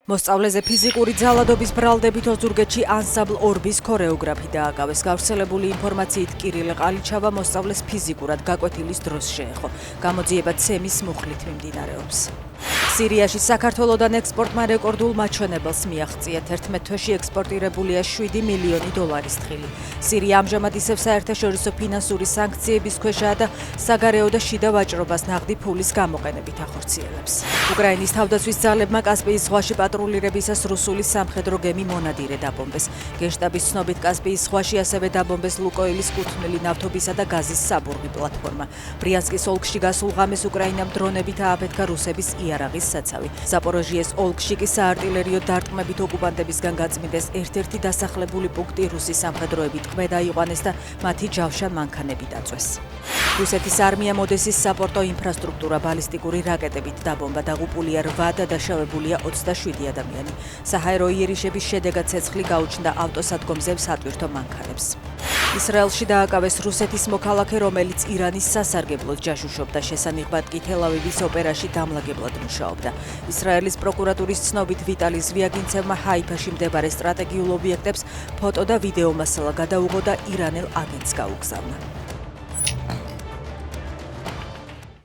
მოსწავლეზე ფიზიკური ძალადობის ბრალდებით ოზურგეთში ანსამბლ ორბის ქორეოგრაფი დააკავეს. გავრცელებული ინფორმაციით კირილ ყალიჩავა მოსწავლეს ფიზიკურად გაკვეთილის დროს შეეხო. გამოძიება ცემის მუხლით მიმდინარეობს. სირიაში საქართველოდან ექსპორტმა რეკორდულ მაჩვენებელს მიაღწია. 11 თვეში ექსპორტირებულია $7 მილიონი თხილი. სირია ამჟამად ისევ საერთაშორისო ფინანსური სანქციების ქვეშაა და საგარეო და შიდა ვაჭრობას ნაღდი ფულის გამოყენებით ახორციელებს. უკრაინის თავდაცვის ძალებმა კასპიის ზღვაში პატრულირებისას რუსული სამხედრო გემი მონადირე დაბომბეს. გენშტაბის ცნობით კასპიის ზღვაში ასევე დაბომბეს ლუკოილის კუთვნილი ნავთობისა და გაზის საბურგი პლატფორმა. ბრიანსკის ოლქში გასულ ღამეს უკრაინამ დრონებით ააფეთქა რუსების იარაღის საცავი. ზაპოროჟიეს ოლქში კი საარტილერიო დარტყმებით ოკუპანტებისგან გაწმიდეს ერთ-ერთი დასახლებული პუნქტი რუსი სამხედროებით ტყვე დაიყვანეს და მათი ჯავშან მანქანები დაწვეს. რუსეთის არმიამ ოდესის საპორტო ინფრასტრუქტურა ბალისტიკური რაკეტებით დაბომბა. დაღუპულია 8 და დაშავებულია 27 ადამიანი. საჰაერო იერიშების შედეგად ცეცხლი გაუჩნდა ავტოსადგომზე სატვირთო მანქანებს. ისრაელში დააკავეს რუსეთის მოქალაქე, რომელიც ირანის სასარგებლოდ ჯაშუშობდა. შესანიღბად კი თელ-ავივის ოპერაში დამლაგებლად მუშაობდა. ისრაელის პროკურატურის ცნობით ვიტალი ზვიაგინცევმა ჰაიფაში მდებარე სტრატეგიულ ობიექტებს ფოტო და ვიდეო მასალა გადაუღო და ირანელ აგენტს გაუგზავნა.